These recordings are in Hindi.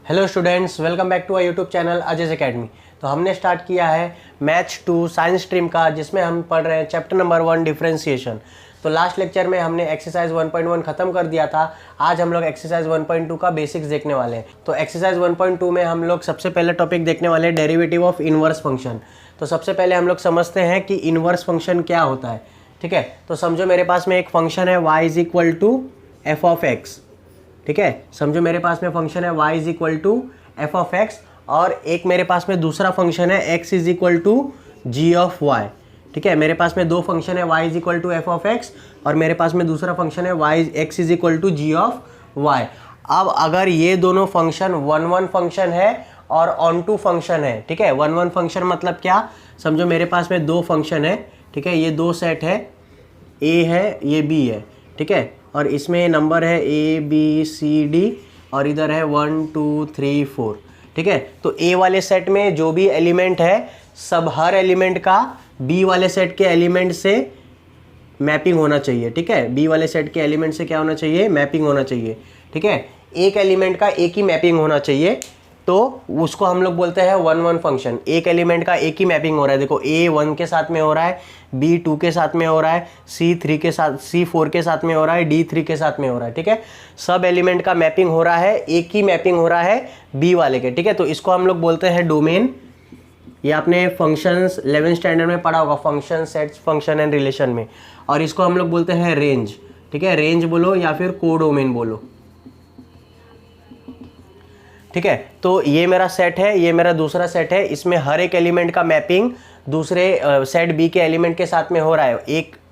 Hello students, welcome back to our YouTube channel Ajay's Academy. तो हमने स्टार्ट किया है मैथ्स 2 साइंस स्ट्रीम का, जिसमें हम पढ़ रहे हैं चैप्टर नंबर 1 डिफरेंशिएशन। तो लास्ट लेक्चर में हमने एक्सरसाइज 1.1 खत्म कर दिया था। आज हम लोग एक्सरसाइज 1.2 का बेसिक्स देखने वाले हैं। तो एक्सरसाइज 1.2 में हम लोग सबसे पहले टॉपिक देखने वाले हैं डेरिवेटिव ऑफ इनवर्स फंक्शन। तो सबसे पहले हम लोग समझते हैं कि इनवर्स फंक्शन क्या होता है। ठीक है, तो समझो मेरे पास में एक फंक्शन है y is equal to f of x. ठीक है, समझो मेरे पास में फंक्शन है y is equal to f of x, और एक मेरे पास में दूसरा फंक्शन है x is equal to g of Y. ठीक है, मेरे पास में दो फंक्शन है y is equal to f of x, और मेरे पास में दूसरा फंक्शन है x is equal to g of y. अब अगर ये दोनों फंक्शन वन वन फंक्शन है और ऑन टू फंक्शन है, ठीक है, वन वन फंक्शन मतलब क्या, समझो मेरे पास में दो फंक्शन है। ठीक है, ये दो सेट है, a है ये b है। ठीक है, और इसमें नंबर है a b c d, और इधर है 1 2 3 4। ठीक है, तो a वाले सेट में जो भी एलिमेंट है सब हर एलिमेंट का b वाले सेट के एलिमेंट से मैपिंग होना चाहिए। ठीक है, b वाले सेट के एलिमेंट से क्या होना चाहिए, मैपिंग होना चाहिए। ठीक है, एक एलिमेंट का एक ही मैपिंग होना चाहिए, तो उसको हम लोग बोलते हैं वन वन फंक्शन। एक एलिमेंट का एक ही मैपिंग हो रहा है, देखो a 1 के साथ में हो रहा है, b 2 के साथ में हो रहा है, c 3 के साथ, c 4 के साथ में हो रहा है, d 3 के साथ में हो रहा है। ठीक है, सब एलिमेंट का मैपिंग हो रहा है, एक ही मैपिंग हो रहा है b वाले के। ठीक है, तो इसको हम लोग बोलते हैं डोमेन। ये आपने फंक्शंस 11th स्टैंडर्ड में पढ़ा होगा, function, sets, function and relation में। और इसको हम लोग बोलते हैं रेंज। ठीक है, रेंज बोलो या फिर कोडोमेन बोलो। ठीक है, तो ये मेरा सेट है, ये मेरा दूसरा सेट है, इसमें हर एक एलिमेंट का मैपिंग दूसरे सेट बी के एलिमेंट के साथ में हो रहा है।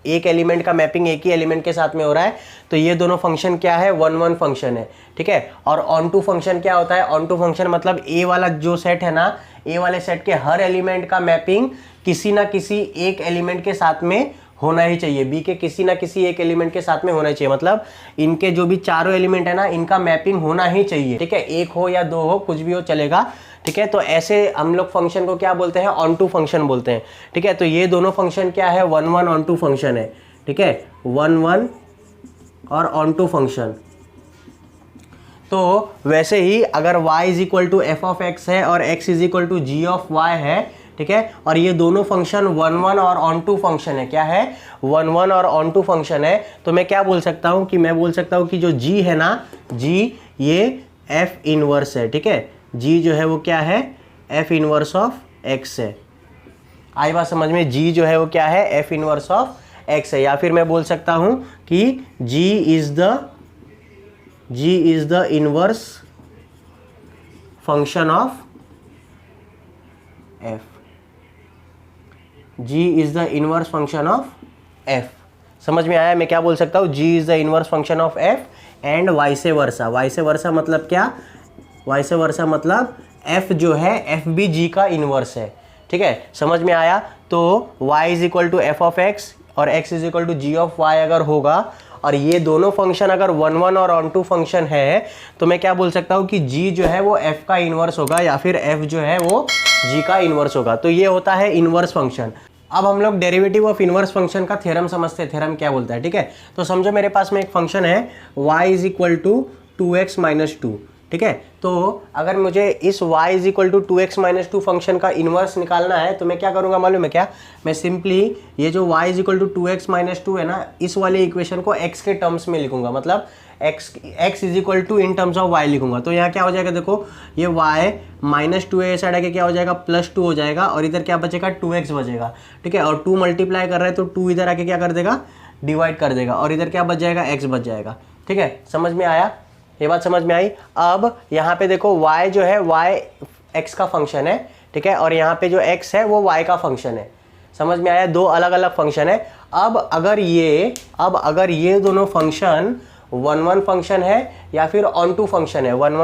एक एलिमेंट का मैपिंग एक ही एलिमेंट के साथ में हो रहा है, तो ये दोनों फंक्शन क्या है, वन वन फंक्शन है। ठीक है, और ऑन टू फंक्शन क्या होता है, ऑन टू फंक्शन मतलब ए वाला जो सेट है ना, ए वाले सेट के हर एलिमेंट का मैपिंग किसी ना किसी एक एलिमेंट के साथ में होना ही चाहिए, बी के किसी ना किसी एक एलिमेंट के साथ में होना चाहिए। मतलब इनके जो भी चारों एलिमेंट है ना, इनका मैपिंग होना ही चाहिए। ठीक है, एक हो या दो हो, कुछ भी हो चलेगा। ठीक है, तो ऐसे हम लोग फंक्शन को क्या बोलते हैं, ऑन टू फंक्शन बोलते हैं। ठीक है, तो ये दोनों फंक्शन क्या है, one one onto function है। ठीक है, वन वन और ऑन टू फंक्शन। तो वैसे ही अगर y is equal to f of x है और x is equal to g of y है, ठीक है, और ये दोनों फंक्शन वन वन और ऑन टू फंक्शन है, क्या है, वन वन और ऑन टू फंक्शन है, तो मैं क्या बोल सकता हूं कि मैं बोल सकता हूं कि जो g है ना, g ये f इनवर्स है। ठीक है, g जो है वो क्या है, f इनवर्स ऑफ x है। आई बात समझ में, g जो है वो क्या है, f इनवर्स ऑफ x है। या फिर मैं बोल सकता हूं कि g is the inverse function of f। g is the inverse function of f। समझ में आया मैं क्या बोल सकता हूँ, g is the inverse function of f and vice versa. Vice versa मतलब क्या, वाइसे वर्सा मतलब f जो है f भी g का इनवर्स है। ठीक है, समझ में आया। तो y is equal to f of x और x is equal to g of y अगर होगा, और ये दोनों फंक्शन अगर वन वन और ऑन टू फंक्शन है, तो मैं क्या बोल सकता हूँ कि g जो है वो f का इनवर्स होगा, या फिर f जो है वो g का इनवर्स होगा। तो ये होता है इनवर्स फंक्शन। अब हम लोग डेरिवेटिव ऑफ इनवर्स फंक्शन का थ्योरम समझते हैं, थ्योरम क्या बोलता है। ठीक है, तो समझो मेरे पास में एक फंक्शन है y is equal to 2x minus 2। ठीक है, तो अगर मुझे इस y is equal to 2x minus 2 function का इनवर्स निकालना है, तो मैं क्या करूंगा मालूम है क्या, मैं सिंपली ये जो y is equal to 2x minus 2 है ना, इस वाले इक्वेशन को x के टर्म्स में लिखूंगा। मतलब x is equal to in terms of y लिखूंगा। तो यहाँ क्या हो जाएगा, देखो ये y माइनस 2 है, साइड आके क्या हो जाएगा, प्लस 2 हो जाएगा, और इधर क्या बचेगा, 2x बचेगा। ठीक है, और 2 मल्टीप्लाई कर रहे हैं तो 2 इधर आके क्या कर देगा, डिवाइड कर देगा, और इधर क्या बच जाएगा, x बच जाएगा। ठीक है, समझ में आया, ये बात समझ में आई। अब यहाँ पे देखो y जो है, y x का फंक्शन है। ठीक है, और यहाँ पे जो x है वो y का फंक्शन है। समझ में आया, दो अलग अलग फंक्शन है। अब अगर ये दोनों फंक्शन वन वन फंक्शन है या फिर ऑन टू फंक्शन है, वन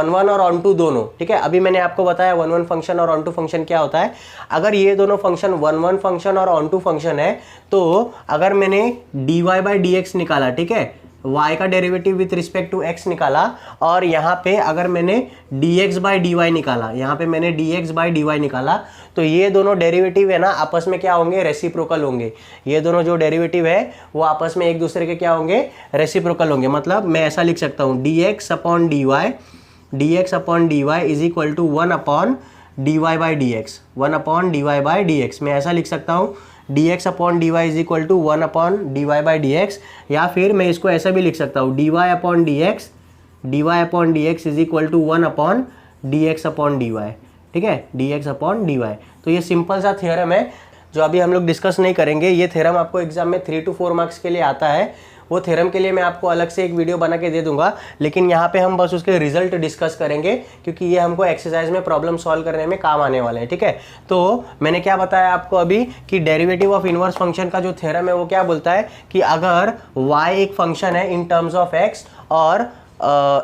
वन और ऑन टू दोनों। ठीक है, अभी मैंने आपको बताया वन वन फंक्शन और ऑन टू फंक्शन क्या होता है। अगर ये दोनों फंक्शन वन वन फंक्शन और ऑन टू फंक्शन है, तो अगर मैंने dy बाई डी एक्स निकाला, ठीक है, y का derivative with respect to x निकाला, और यहाँ पे अगर मैंने dx बाई डी वाई निकाला, यहाँ पे मैंने dx बाई डी वाई निकाला, तो ये दोनों डेरिवेटिव है ना आपस में क्या होंगे, रेसिप्रोकल होंगे। ये दोनों जो डेरिवेटिव है वो आपस में एक दूसरे के क्या होंगे, रेसिप्रोकल होंगे। मतलब मैं ऐसा लिख सकता हूँ dx upon dy d x upon d y is equal to 1 upon d y by d x, 1 upon d y by d x. मैं ऐसा लिख सकता हूँ d x upon d y is equal to 1 upon d y by d x, या फिर मैं इसको ऐसा भी लिख सकता हूँ d y upon d x is equal to 1 upon d x upon d y. ठीक है, d x upon d y. तो ये सिंपल सा थ्योरम है जो अभी हम लोग डिस्कस नहीं करेंगे। ये थ्योरम आपको एग्जाम में 3 to 4 मार्क्स के लिए आता है। वो थ्योरम के लिए मैं आपको अलग से एक वीडियो बना के दे दूंगा, लेकिन यहाँ पे हम बस उसके रिजल्ट डिस्कस करेंगे क्योंकि ये हमको एक्सरसाइज में प्रॉब्लम सॉल्व करने में काम आने वाले हैं। ठीक है, तो मैंने क्या बताया आपको अभी कि डेरिवेटिव ऑफ इनवर्स फंक्शन का जो थ्योरम है वो क्या बोलता है कि अगर y एक फंक्शन है इन टर्म्स ऑफ x और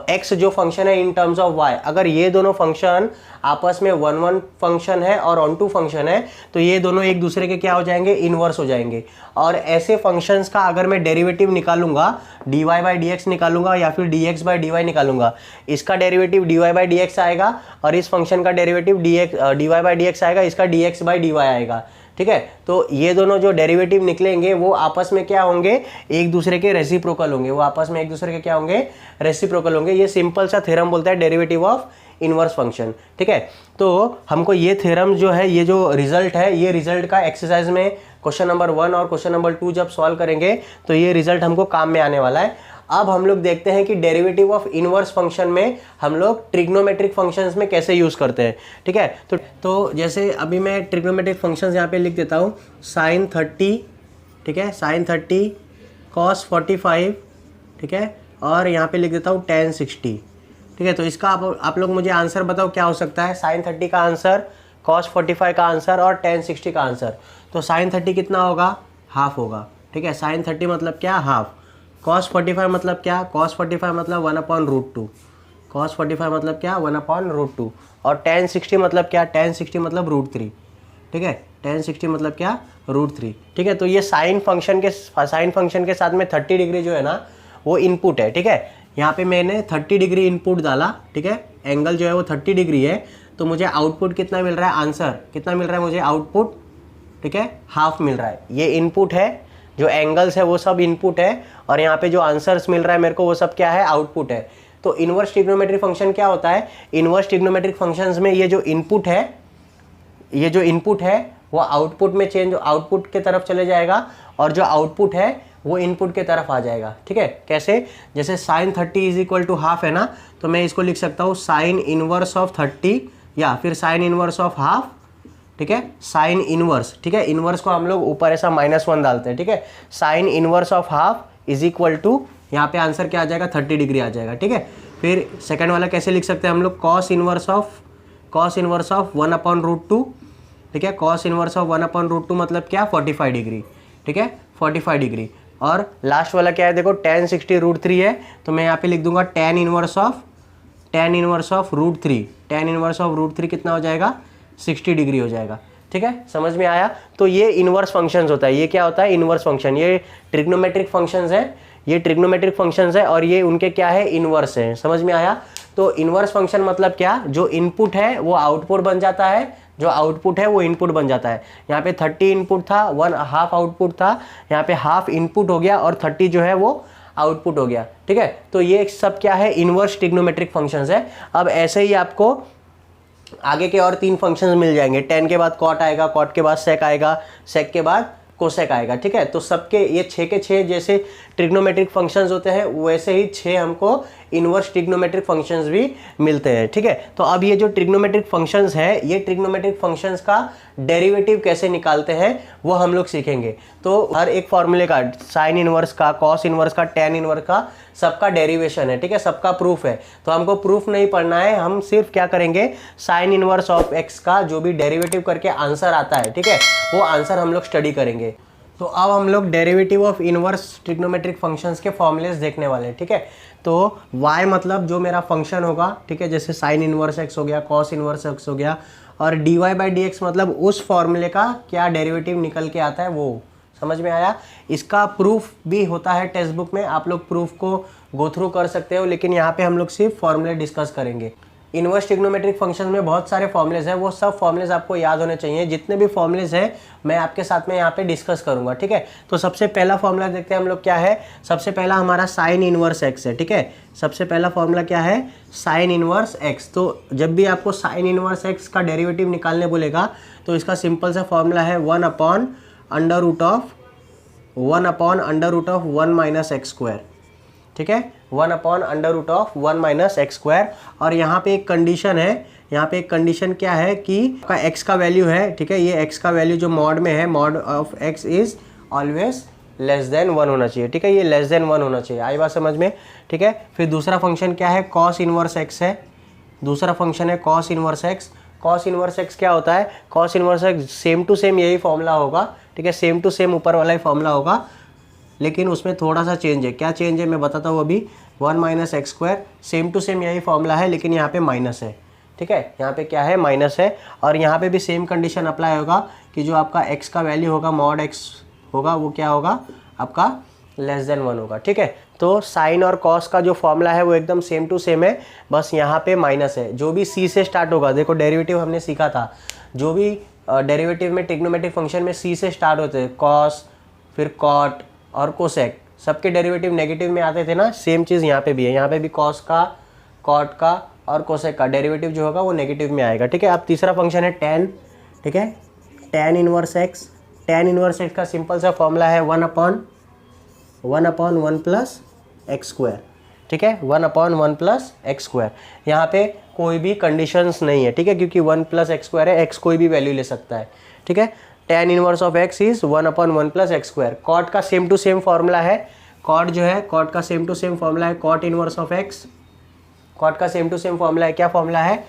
x जो फंक्शन है इन टर्म्स ऑफ y, अगर ये दोनों फंक्शन आपस में 1 फंक्शन है और ऑन टू फंक्शन है तो ये दोनों एक दूसरे के क्या हो जाएंगे, इनवर्स हो जाएंगे। और ऐसे फंक्शंस का अगर मैं डेरिवेटिव निकालूंगा dy बाई डी एक्स निकालूंगा या फिर dx बाई dy निकालूंगा, इसका derivative dy by d x आएगा और इस फंक्शन का derivative dy by d x आएगा, इसका dx बाई dy आएगा। ठीक है, तो ये दोनों जो डेरिवेटिव निकलेंगे वो आपस में क्या होंगे, एक दूसरे के रेसिप्रोकल होंगे, वो आपस में एक दूसरे के क्या होंगे, रेसिप्रोकल होंगे। ये सिंपल सा थ्योरम बोलता है डेरिवेटिव ऑफ इनवर्स फंक्शन। ठीक है, तो हमको ये थ्योरम जो है, ये जो रिजल्ट है, ये रिजल्ट का एक्सरसाइज में क्वेश्चन नंबर 1 और क्वेश्चन नंबर 2 जब सॉल्व करेंगे तो ये रिजल्ट हमको काम में आने वाला है। अब हम लोग देखते हैं कि डेरिवेटिव ऑफ इनवर्स फंक्शन में हम लोग ट्रिग्नोमेट्रिक फंक्शंस में कैसे यूज करते हैं। ठीक है, तो जैसे अभी मैं ट्रिग्नोमेट्रिक फंक्शंस यहाँ पे लिख देता हूँ sin 30, ठीक है, sin 30 cos 45, ठीक है, और यहाँ पे लिख देता हूँ tan 60। ठीक है, तो इसका आप लोग मुझे आंसर बताओ क्या हो सकता है। sin 30 का आंसर, cos 45 का आंसर और tan 60 का आंसर। तो sin 30 कितना होगा, हाफ होगा। ठीक है, sin 30 मतलब क्या, हाफ। cos 45 मतलब क्या, cos 45 मतलब 1/√2, cos 45 मतलब क्या, 1/√2। और tan 60 मतलब क्या, tan 60 मतलब √3। ठीक है, tan 60 मतलब क्या, √3। ठीक है, तो ये साइन फंक्शन के साथ में 30 डिग्री जो है ना वो इनपुट है। ठीक है, यहाँ पे मैंने 30 डिग्री इनपुट डाला। ठीक है, एंगल जो है वो 30 डिग्री है, तो मुझे आउटपुट कितना मिल रहा है, आंसर कितना मिल रहा है मुझे, आउटपुट, ठीक है, हाफ मिल रहा है। ये इनपुट है, जो एंगल्स है वो सब इनपुट है, और यहाँ पे जो आंसर्स मिल रहा है मेरे को वो सब क्या है, आउटपुट है। तो इनवर्स ट्रिग्नोमेट्रिक फंक्शन क्या होता है, इनवर्स ट्रिग्नोमेट्रिक फंक्शंस में ये जो इनपुट है वो आउटपुट में चेंज, आउटपुट के तरफ चले जाएगा, और जो आउटपुट है वो इनपुट के तरफ आ जाएगा। ठीक है, कैसे, जैसे sin 30 is equal to half है ना, तो मैं इसको लिख सकता हूँ sin इनवर्स ऑफ 30 या फिर sin इनवर्स ऑफ हाफ। ठीक है, साइन इनवर्स, ठीक है, इनवर्स को हम लोग ऊपर ऐसा -1 डालते हैं। ठीक है, sine inverse of half is equal to, यहाँ पे आंसर क्या आ जाएगा, 30 डिग्री आ जाएगा। ठीक है, फिर सेकंड वाला कैसे लिख सकते हैं हम लोग, cos इनवर्स ऑफ 1/√2। ठीक है, cos इनवर्स ऑफ 1/√2 मतलब क्या, 45 डिग्री। ठीक है, 45 डिग्री। और लास्ट वाला क्या है, देखो tan 60 √3 है, तो मैं यहाँ पे लिख दूंगा tan inverse of √3। tan inverse of √3 कितना हो जाएगा, 60 डिग्री हो जाएगा। ठीक है, समझ में आया। तो ये इनवर्स फंक्शंस होता है, ये क्या होता है, इनवर्स फंक्शन। ये ट्रिग्नोमेट्रिक फंक्शंस है, ये ट्रिग्नोमेट्रिक फंक्शंस है, और ये उनके क्या है, इनवर्स है। समझ में आया। तो इनवर्स फंक्शन मतलब क्या, जो इनपुट है वो आउटपुट बन जाता है, जो आउटपुट है वो इनपुट बन जाता है। यहाँ पे 30 इनपुट था, 1 हाफ आउटपुट था, यहाँ पे हाफ इनपुट हो गया और 30 जो है वो आउटपुट हो गया। ठीक है, तो ये सब क्या है, इनवर्स ट्रिग्नोमेट्रिक फंक्शंस है। अब ऐसे ही आपको आगे के और 3 फंक्शंस मिल जाएंगे। tan के बाद cot आएगा, cot के बाद sec आएगा, sec के बाद कोसेक आएगा। ठीक है, तो सबके ये 6 के 6 जैसे ट्रिग्नोमेट्रिक फंक्शंस होते हैं, वैसे ही 6 हमको इनवर्स ट्रिग्नोमेट्रिक फंक्शंस भी मिलते हैं। ठीक है, तो अब ये जो ट्रिग्नोमेट्रिक फंक्शंस है, ये ट्रिग्नोमेट्रिक फंक्शंस का डेरिवेटिव कैसे निकालते हैं वो हम लोग सीखेंगे। तो हर एक फॉर्मूले का, साइन इनवर्स का, कॉस इनवर्स का, tan इनवर्स का, सबका डेरिवेशन है। ठीक है, सबका प्रूफ है। तो हमको प्रूफ नहीं पढ़ना है, हम सिर्फ क्या करेंगे, साइन इनवर्स ऑफ x का जो भी डेरिवेटिव करके आंसर आता है, ठीक है, वो आंसर हम लोग स्टडी करेंगे। तो अब हम लोग derivative of inverse trigonometric functions के फॉर्मूलेस देखने वाले हैं। ठीक है, तो y मतलब जो मेरा फंक्शन होगा, ठीक है, जैसे साइन इनवर्स x हो गया, कॉस इनवर्स x हो गया, और dy बाई डी एक्स मतलब उस फॉर्मूले का क्या डेरिवेटिव निकल के आता है वो। समझ में आया। इसका प्रूफ भी होता है टेक्स्ट बुक में, आप लोग प्रूफ को गो थ्रू कर सकते हो, लेकिन यहाँ पे हम लोग सिर्फ फॉर्मूले डिस्कस करेंगे। इनवर्स ट्रिग्नोमेट्रिक फंक्शन में बहुत सारे फॉर्मुलेज हैं, वो सब फॉर्मुलेज आपको याद होने चाहिए। जितने भी फॉर्मुलेज हैं मैं आपके साथ में यहाँ पे डिस्कस करूँगा, ठीक है। तो सबसे पहला फॉर्मूला देखते हैं हम लोग क्या है। सबसे पहला हमारा साइन इनवर्स एक्स है, ठीक है। सबसे पहला फॉर्मूला क्या है, साइन इनवर्स एक्स। तो जब भी आपको साइन इनवर्स एक्स का डेरिवेटिव निकालने बोलेगा तो इसका सिंपल सा फॉर्मूला है 1/√ऑफ 1 माइनस एक्स स्क्वायर, ठीक है। 1/√ऑफ 1 माइनस एक्स स्क्वायर। और यहाँ पे एक कंडीशन है, यहाँ पे एक कंडीशन क्या है कि आपका एक्स का वैल्यू है, ठीक है। ये एक्स का वैल्यू जो मॉड में है, mod of x is always less than 1 होना चाहिए, ठीक है। ये लेस देन 1 होना चाहिए, आई बात समझ में, ठीक है। फिर दूसरा फंक्शन क्या है, कॉस इनवर्स एक्स है। दूसरा फंक्शन है cos inverse x. Cos inverse x क्या होता है, cos inverse x same to same यही फॉर्मूला होगा, ठीक है। सेम टू सेम ऊपर वाला ही फॉर्मूला होगा, लेकिन उसमें थोड़ा सा चेंज है। क्या चेंज है मैं बताता हूँ अभी। 1 minus x square, same to same यही फॉर्मूला है, लेकिन यहाँ पे माइनस है, ठीक है। यहाँ पे क्या है, माइनस है। और यहाँ पे भी सेम कंडीशन अप्लाई होगा कि जो आपका एक्स का वैल्यू होगा, मॉड एक्स होगा, वो क्या होगा आपका लेस देन 1 होगा, ठीक है। तो साइन और कॉस का जो फॉर्मूला है वो एकदम सेम टू सेम है, बस यहाँ पे माइनस है। जो भी सी से स्टार्ट होगा, देखो डेरिवेटिव हमने सीखा था, जो भी डेरिवेटिव में ट्रिग्नोमेट्रिक फंक्शन में सी से स्टार्ट होते हैं, कॉस, फिर कॉट और कोसेक, सबके डेरिवेटिव नेगेटिव में आते थे ना। सेम चीज़ यहाँ पे भी है, यहाँ पे भी कॉस का, कॉट का और कोसेक का डेरिवेटिव जो होगा वो नेगेटिव में आएगा, ठीक है। अब तीसरा फंक्शन है टेन, ठीक है। Tan inverse x. Tan inverse x का सिंपल सा फॉर्मूला है 1/1 प्लस एक्स स्क्वायर, ठीक है। 1/1 प्लस एक्स स्क्वायर। यहाँ पे कोई भी कंडीशंस नहीं है, ठीक है, क्योंकि 1 प्लस एक्स स्क्वायर है, एक्स कोई भी वैल्यू ले सकता है, ठीक है। Tan inverse of x is 1/1 plus x square. Cot का सेम टू सेम फॉर्मूला है, कॉट जो है, कॉट का सेम टू सेम फॉर्मूला है cot inverse of x. Cot का सेम टू सेम फॉर्मूला है, क्या फॉर्मूला है,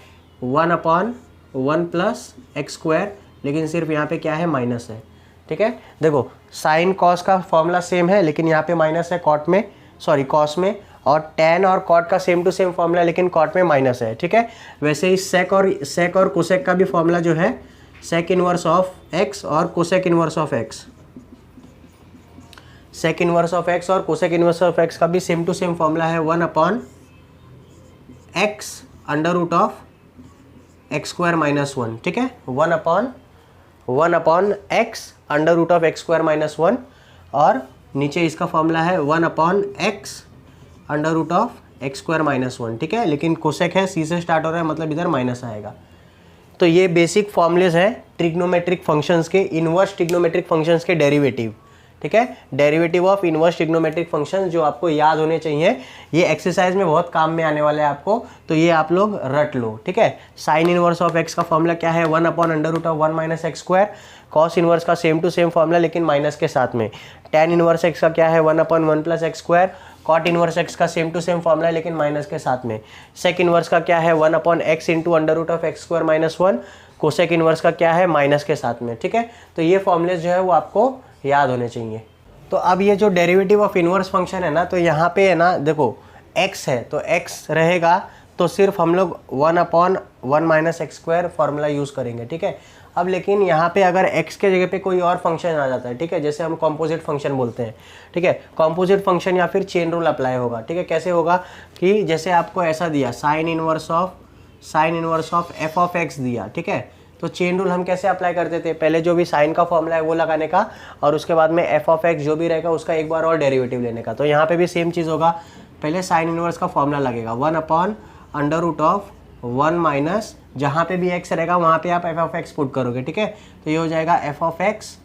1/1 प्लस एक्स स्क्वायर, लेकिन सिर्फ यहाँ पे क्या है, माइनस है, ठीक है। देखो साइन कॉस का फॉर्मूला सेम है, लेकिन यहाँ पे माइनस है कॉट में, सॉरी कॉस में। और टेन और कॉट का सेम टू सेम फॉर्मूला, लेकिन कॉट में माइनस है, ठीक है। वैसे ही सेक और कोसेक का भी फॉर्मूला जो है, सेक इनवर्स ऑफ एक्स और cosec inverse of x, sec inverse of x और कोसेक इनवर्स ऑफ एक्स का भी सेम टू सेम फॉर्मूला है 1/x√ऑफ एक्स स्क्वायर माइनस 1, ठीक है। 1/x√ऑफ एक्स स्क्वायर माइनस 1। और नीचे इसका फॉर्मूला है 1/x√ऑफ एक्स स्क्वायर माइनस 1, ठीक है। लेकिन कोसेक है, सी से स्टार्ट हो रहा है, मतलब इधर माइनस आएगा। तो ये बेसिक फॉर्मूलेज हैं ट्रिग्नोमेट्रिक फंक्शंस के, इनवर्स ट्रिग्नोमेट्रिक फंक्शंस के डेरिवेटिव, ठीक है। Derivative of inverse trigonometric functions जो आपको याद होने चाहिए, ये एक्सरसाइज में बहुत काम में आने वाले हैं आपको, तो ये आप लोग रट लो, ठीक है। साइन इनवर्स ऑफ एक्स का फॉर्मूला क्या है, 1/√1 minus x square. Cos inverse का सेम टू सेम फॉर्मूला, लेकिन माइनस के साथ में। टेन इनवर्स एक्स का क्या है, 1/1 plus x square. Cot inverse x का सेम टू सेम फॉर्मूला, लेकिन माइनस के साथ में। सेक इनवर्स का क्या है, 1/x इंटू √ऑफ x square minus 1। Cosec inverse का क्या है, माइनस के साथ में, ठीक है। तो ये फॉर्मूलेज जो है वो आपको याद होने चाहिए। तो अब ये जो डेरिवेटिव ऑफ इनवर्स फंक्शन है ना, तो यहाँ पे है ना, देखो x है तो x रहेगा, तो सिर्फ हम लोग 1/1 minus x square formula use करेंगे, ठीक है। अब लेकिन यहाँ पे अगर x के जगह पे कोई और फंक्शन आ जाता है, ठीक है, जैसे हम कॉम्पोजिट फंक्शन बोलते हैं, ठीक है। कॉम्पोजिट फंक्शन या फिर चेन रूल अप्लाई होगा, ठीक है। कैसे होगा कि जैसे आपको ऐसा दिया, sign inverse of F of x दिया, ठीक है। तो चेन रूल हम कैसे अप्लाई करते थे, पहले जो भी साइन का फॉर्मूला है वो लगाने का, और उसके बाद में एफ ऑफ एक्स जो भी रहेगा उसका एक बार और डेरिवेटिव लेने का। तो यहाँ पे भी सेम चीज़ होगा, पहले साइन इनवर्स का फॉर्मूला लगेगा 1/√1 माइनस, जहाँ पे भी एक्स रहेगा वहाँ पे आप एफ ऑफ एक्स पुट करोगे, ठीक है। तो ये हो जाएगा f of x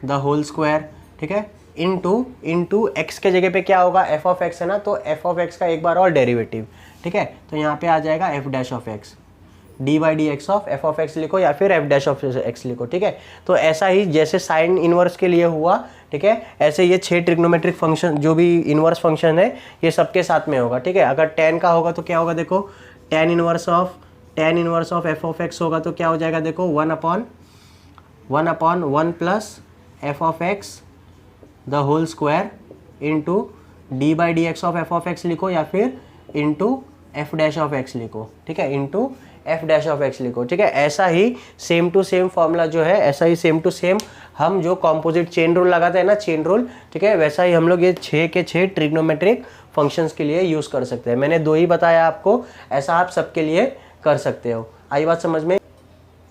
the whole square, ठीक है, इंटू एक्स के जगह पे क्या होगा, एफ ऑफ एक्स है ना, तो एफ ऑफ एक्स का एक बार और डेरिवेटिव, ठीक है। तो यहाँ पे आ जाएगा F dash of x, dy/dx of F of X लिखो या फिर एफ डैश ऑफ एक्स लिखो, ठीक है। तो ऐसा ही जैसे साइन इनवर्स के लिए हुआ, ठीक है, ऐसे ये 6 ट्रिग्नोमेट्रिक फंक्शन जो भी इनवर्स फंक्शन है ये सबके साथ में होगा, ठीक है। अगर tan का होगा तो क्या होगा, देखो tan inverse of F of X होगा तो क्या हो जाएगा, देखो 1/1 plus F of x the whole square into dy/dx of F of X लिखो या फिर into F dash of X लिखो, ठीक है, into F dash of X लिखो, ठीक है। ऐसा ही सेम टू सेम फॉर्मूला जो है, ऐसा ही सेम टू सेम हम जो कॉम्पोजिट चेन रूल लगाते हैं ना, चेन रूल, ठीक है, वैसा ही हम लोग ये 6 के 6 ट्रिग्नोमेट्रिक फंक्शंस के लिए यूज़ कर सकते हैं। मैंने 2 ही बताया आपको, ऐसा आप सबके लिए कर सकते हो। आई बात समझ में?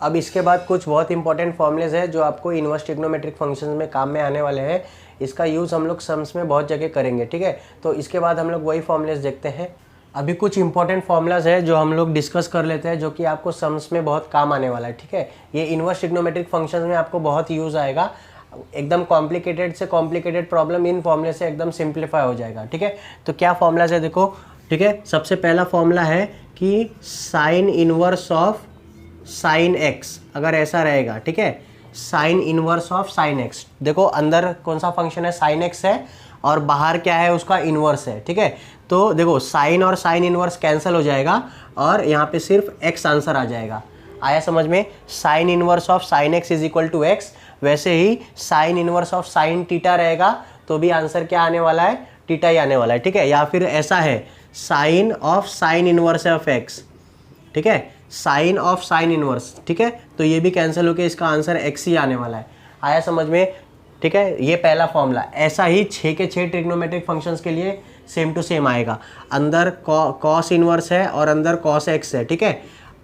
अब इसके बाद कुछ बहुत इंपॉर्टेंट फॉर्मूलेज है जो आपको इनवर्स ट्रिग्नोमेट्रिक फंक्शंस में काम में आने वाले हैं। इसका यूज़ हम लोग सम्स में बहुत जगह करेंगे, ठीक है। तो इसके बाद हम लोग वही फॉर्मूलेज देखते हैं। अभी कुछ इंपॉर्टेंट फॉर्मूलाज है जो हम लोग डिस्कस कर लेते हैं, जो कि आपको सम्स में बहुत काम आने वाला है, ठीक है। ये इनवर्स ट्रिग्नोमेट्रिक फंक्शंस में आपको बहुत यूज़ आएगा। एकदम कॉम्प्लिकेटेड से कॉम्प्लिकेटेड प्रॉब्लम इन फॉर्मूले से एकदम सिंप्लीफाई हो जाएगा, ठीक है। तो क्या फॉर्मूलाज है देखो, ठीक है। सबसे पहला फॉर्मूला है कि sign inverse of sine x, अगर ऐसा रहेगा, ठीक है, sine inverse of sine x. देखो अंदर कौन सा फंक्शन है, साइन एक्स है, और बाहर क्या है, उसका इनवर्स है, ठीक है। तो देखो साइन और साइन इनवर्स कैंसिल हो जाएगा और यहाँ पे सिर्फ एक्स आंसर आ जाएगा। आया समझ में? Sine inverse of sine x is equal to x. वैसे ही sine inverse of sine theta रहेगा तो भी आंसर क्या आने वाला है, टीटा ही आने वाला है, ठीक है। या फिर ऐसा है sine of sine inverse of x, ठीक है, साइन ऑफ साइन इनवर्स, ठीक है। तो ये भी कैंसिल होकर इसका आंसर एक्स ही आने वाला है। आया समझ में? ठीक है, ये पहला फॉर्मूला। ऐसा ही 6 के 6 ट्रिग्नोमेट्रिक फंक्शंस के लिए सेम टू सेम आएगा। अंदर कॉस इनवर्स है और अंदर कॉस एक्स है, ठीक है।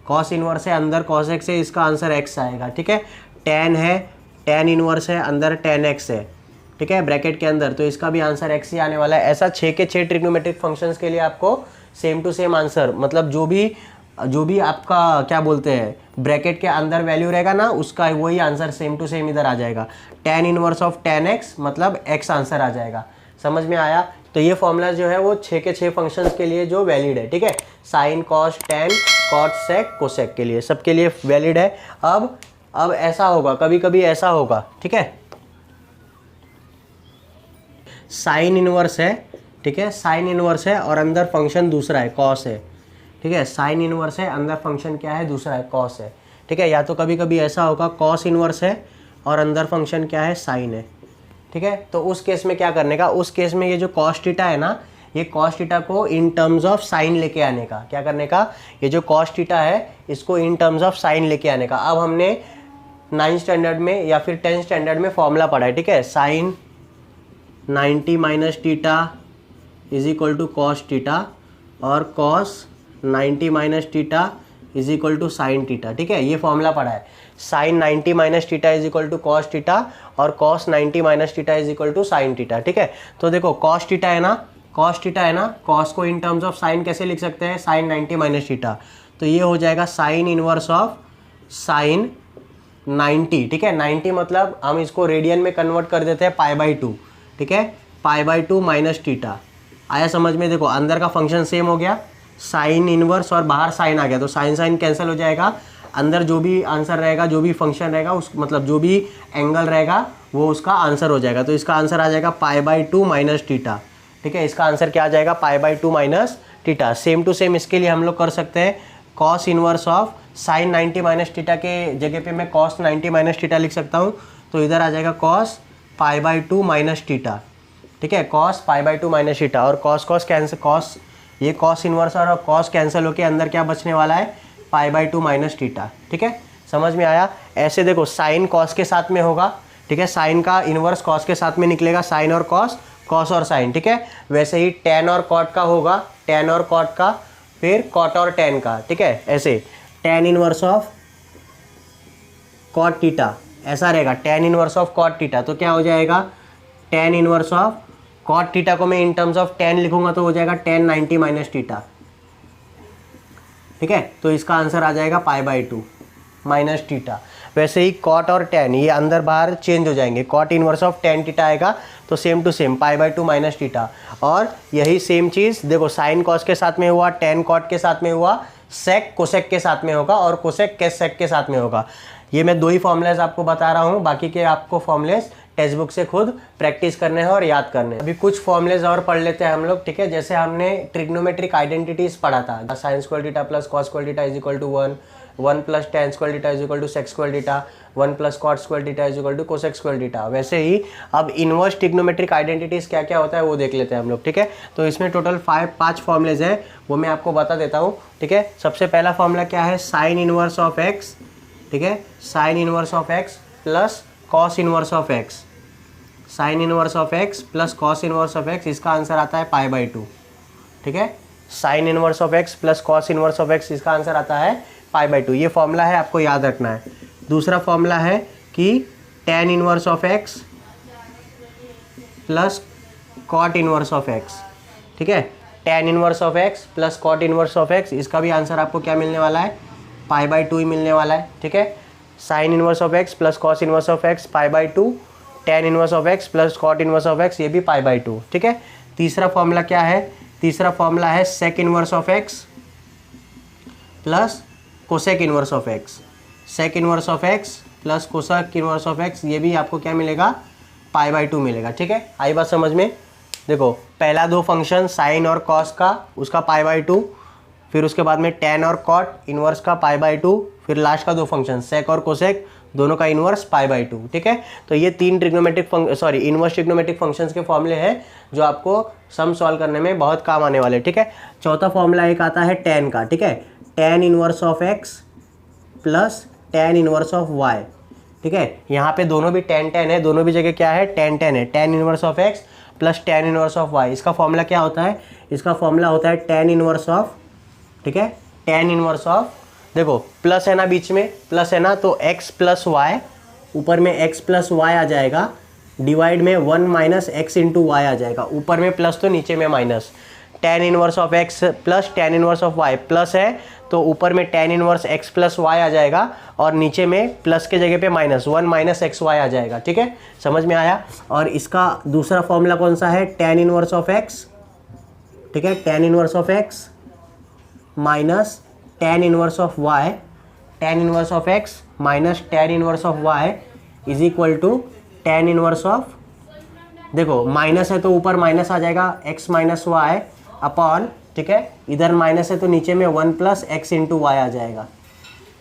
कॉस इनवर्स है, अंदर कॉस एक्स है, इसका आंसर एक्स आएगा, ठीक है। टेन है, टेन इनवर्स है, अंदर टेन एक्स है, ठीक है, ब्रैकेट के अंदर, तो इसका भी आंसर एक्स ही आने वाला है। ऐसा 6 के 6 ट्रिग्नोमेट्रिक फंक्शंस के लिए आपको सेम टू सेम आंसर, मतलब जो भी आपका क्या बोलते हैं ब्रैकेट के अंदर वैल्यू रहेगा ना, उसका वही आंसर सेम टू सेम इधर आ जाएगा। Tan inverse of ten x मतलब एक्स आंसर आ जाएगा। समझ में आया? तो ये फॉर्मूला जो है वो 6 के 6 फंक्शंस के लिए जो वैलिड है, ठीक है। साइन, कॉस, टेन, कॉट, सेक, कोसेक के लिए, सबके लिए वैलिड है। अब ऐसा होगा, कभी कभी ऐसा होगा, ठीक है, साइन इनवर्स है, ठीक है, साइन इनवर्स है और अंदर फंक्शन दूसरा है, कॉस है, ठीक है। साइन इनवर्स है, अंदर फंक्शन क्या है, दूसरा है, कॉस है, ठीक है। या तो कभी कभी ऐसा होगा कॉस इनवर्स है और अंदर फंक्शन क्या है, साइन है, ठीक है। तो उस केस में क्या करने का, उस केस में ये जो कॉस थीटा है ना, ये कॉस थीटा को इन टर्म्स ऑफ साइन लेके आने का, क्या करने का, ये जो कॉस थीटा है इसको इन टर्म्स ऑफ साइन लेके आने का। अब हमने 9th स्टैंडर्ड में या फिर 10th स्टैंडर्ड में फॉर्मूला पढ़ा है, ठीक है। Sine 90 minus theta is equal to cos theta और cos 90 minus theta is equal to sine theta, ठीक है। ये फॉर्मूला पढ़ा है, sine 90 minus theta is equal to cos theta और cos 90 minus theta is equal to sine theta, ठीक है। तो देखो कॉस थीटा है ना, कॉस थीटा है ना, कॉस को इन टर्म्स ऑफ साइन कैसे लिख सकते हैं, साइन 90 माइनस थीटा, तो ये हो जाएगा साइन इनवर्स ऑफ साइन 90, ठीक है। 90 मतलब हम इसको रेडियन में कन्वर्ट कर देते हैं π/2, ठीक है, π/2 माइनस थीटा। आया समझ में? देखो अंदर का फंक्शन सेम हो गया, साइन इनवर्स और बाहर साइन आ गया, तो साइन साइन कैंसिल हो जाएगा। अंदर जो भी आंसर रहेगा, जो भी फंक्शन रहेगा, उस मतलब जो भी एंगल रहेगा वो उसका आंसर हो जाएगा। तो इसका आंसर आ जाएगा π/2 माइनस थीटा, ठीक है। इसका आंसर क्या आ जाएगा, π/2 minus theta. Same to same इसके लिए हम लोग कर सकते हैं, cos inverse of sine 90 minus theta के जगह पे मैं कॉस 90 माइनस थीटा लिख सकता हूँ, तो इधर आ जाएगा कॉस π/2 माइनस थीटा, ठीक है, कॉस π/2 माइनस थीटा। और कॉस कैंसिल, कॉस ये कॉस इनवर्स और कॉस कैंसिल होके अंदर क्या बचने वाला है, π/2 माइनस थीटा, ठीक है। समझ में आया? ऐसे देखो साइन कॉस के साथ में होगा, ठीक है, साइन का इनवर्स कॉस के साथ में निकलेगा, साइन और कॉस, कॉस और साइन, ठीक है। वैसे ही टेन और कॉट का होगा, टेन और कॉट का, फिर कॉट और टेन का, ठीक है। ऐसे tan inverse of cot theta ऐसा रहेगा, tan inverse of cot theta, तो क्या हो जाएगा, tan inverse of cot theta को मैं इन टर्म्स ऑफ 10 लिखूंगा तो हो जाएगा 10 90 माइनस थीटा, ठीक है। तो इसका आंसर आ जाएगा π/2 माइनस थीटा। वैसे ही कॉट और टेन ये अंदर बाहर चेंज हो जाएंगे, कॉट इनवर्स ऑफ 10 थीटा आएगा तो same to same π/2 minus theta. और यही सेम चीज़ देखो साइन कॉस के साथ में हुआ, टेन कॉट के साथ में हुआ, सेक कोसेक के साथ में होगा और कोसेक सेक के साथ में होगा। ये मैं 2 ही फॉर्मूलेज आपको बता रहा हूँ, बाकी के आपको फॉर्मूलेज टेक्स्ट बुक से खुद प्रैक्टिस करने हैं और याद करने हैं। अभी कुछ फॉर्मूलेज और पढ़ लेते हैं हम लोग, ठीक है। जैसे हमने ट्रिग्नोमेट्रिक आइडेंटिटीज पढ़ा था, sine square theta plus cos square theta is equal to 1, 1 plus tan square theta is equal to sec square theta, 1 plus cot square theta is equal to cosec square theta. वैसे ही अब इनवर्स ट्रिग्नोमेट्रिक आइडेंटिटीज क्या क्या होता है वो देख लेते हैं हम लोग, ठीक है। तो इसमें टोटल 5 फॉर्मूलेज है, वो मैं आपको बता देता हूँ, ठीक है। सबसे पहला फॉर्मूला क्या है, साइन इनवर्स ऑफ एक्स, ठीक है, sine inverse of x plus cos inverse of x, sign inverse of x plus cos inverse of X, इसका आंसर आता है π/2, ठीक है। Sine inverse of x plus cos inverse of X, इसका आंसर आता है π/2। ये फॉर्मूला है, आपको याद रखना है। दूसरा फॉर्मूला है कि tan inverse of x plus cot inverse of x, ठीक है। tan inverse of x plus cot inverse of X, इसका भी आंसर आपको क्या मिलने वाला है, π/2 ही मिलने वाला है, ठीक है। Sine inverse of x plus cos inverse of x π/2, tan inverse of x plus cot inverse of x, ये भी π/2, ठीक है। तीसरा फॉर्मूला क्या है, तीसरा फॉर्मूला है sec inverse of x plus cosec inverse of x. Sec inverse of x plus cosec inverse of x, ये भी आपको क्या मिलेगा, π/2 मिलेगा, ठीक है। आई बात समझ में। देखो पहला दो फंक्शन साइन और कॉस का, उसका π/2, फिर उसके बाद में tan और कॉट इनवर्स का π/2, फिर लास्ट का दो फंक्शन सेक और कोसेक, दोनों का इनवर्स π/2, ठीक है। तो ये तीन ट्रिग्नोमेट्रिक इनवर्स ट्रिग्नोमेट्रिक फंक्शंस के फॉर्मूले हैं जो आपको सम सॉल्व करने में बहुत काम आने वाले, ठीक है। चौथा फॉर्मूला एक आता है tan का, ठीक है। tan inverse of x plus tan inverse of Y, ठीक है। यहाँ पे दोनों भी tan है, दोनों भी जगह क्या है, tan है। tan inverse of x plus tan inverse of Y, इसका फॉर्मूला क्या होता है, इसका फॉर्मूला होता है tan इनवर्स ऑफ, ठीक है, tan इनवर्स ऑफ, देखो प्लस है ना बीच में, प्लस है ना, तो x प्लस वाई, ऊपर में x प्लस वाई आ जाएगा, डिवाइड में 1 माइनस एक्स इंटू वाई आ जाएगा, ऊपर में प्लस तो नीचे में minus. tan inverse of x plus tan inverse of y, plus है तो ऊपर में tan inverse x plus y आ जाएगा और नीचे में प्लस के जगह पे माइनस 1 माइनस एक्स वाई आ जाएगा, ठीक है। समझ में आया। और इसका दूसरा फॉर्मूला कौन सा है, tan इनवर्स ऑफ x, ठीक है, tan inverse of x minus tan inverse of y, tan inverse of x minus tan inverse of y is equal to tan inverse of, देखो माइनस है तो ऊपर माइनस आ जाएगा x माइनस वाई अपॉन, ठीक है, इधर माइनस है तो नीचे में 1 प्लस एक्स इंटू वाई आ जाएगा।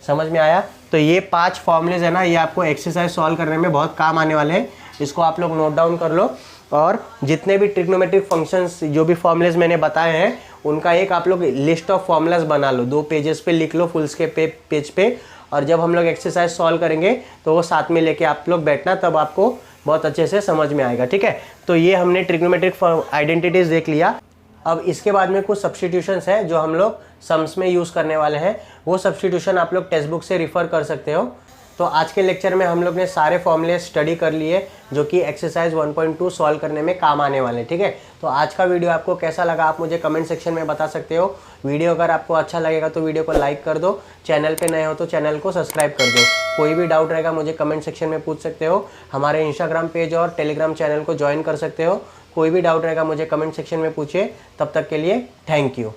समझ में आया। तो ये 5 फॉर्मूलेज है ना, ये आपको एक्सरसाइज सॉल्व करने में बहुत काम आने वाले हैं, इसको आप लोग नोट डाउन कर लो। और जितने भी ट्रिग्नोमेट्रिक फंक्शंस जो भी फॉर्मूलेज मैंने बताए हैं उनका एक आप लोग लिस्ट ऑफ फॉर्मूलाज बना लो, 2 पेजेस पे लिख लो, फुल स्केप पेज पे, और जब हम लोग एक्सरसाइज सॉल्व करेंगे तो वो साथ में लेके आप लोग बैठना, तब आपको बहुत अच्छे से समझ में आएगा, ठीक है। तो ये हमने ट्रिग्नोमेट्रिक आइडेंटिटीज देख लिया। अब इसके बाद में कुछ सब्स्टिट्यूशंस है जो हम लोग सम्स में यूज़ करने वाले हैं, वो सब्स्टिट्यूशन आप लोग टेक्स्ट बुक से रिफ़र कर सकते हो। तो आज के लेक्चर में हम लोग ने सारे फॉर्मूले स्टडी कर लिए जो कि एक्सरसाइज 1.2 सॉल्व करने में काम आने वाले, ठीक है। तो आज का वीडियो आपको कैसा लगा आप मुझे कमेंट सेक्शन में बता सकते हो। वीडियो अगर आपको अच्छा लगेगा तो वीडियो को लाइक कर दो, चैनल पे नए हो तो चैनल को सब्सक्राइब कर दो। कोई भी डाउट रहेगा मुझे कमेंट सेक्शन में पूछ सकते हो, हमारे इंस्टाग्राम पेज और टेलीग्राम चैनल को ज्वाइन कर सकते हो। कोई भी डाउट रहेगा मुझे कमेंट सेक्शन में पूछिए। तब तक के लिए थैंक यू।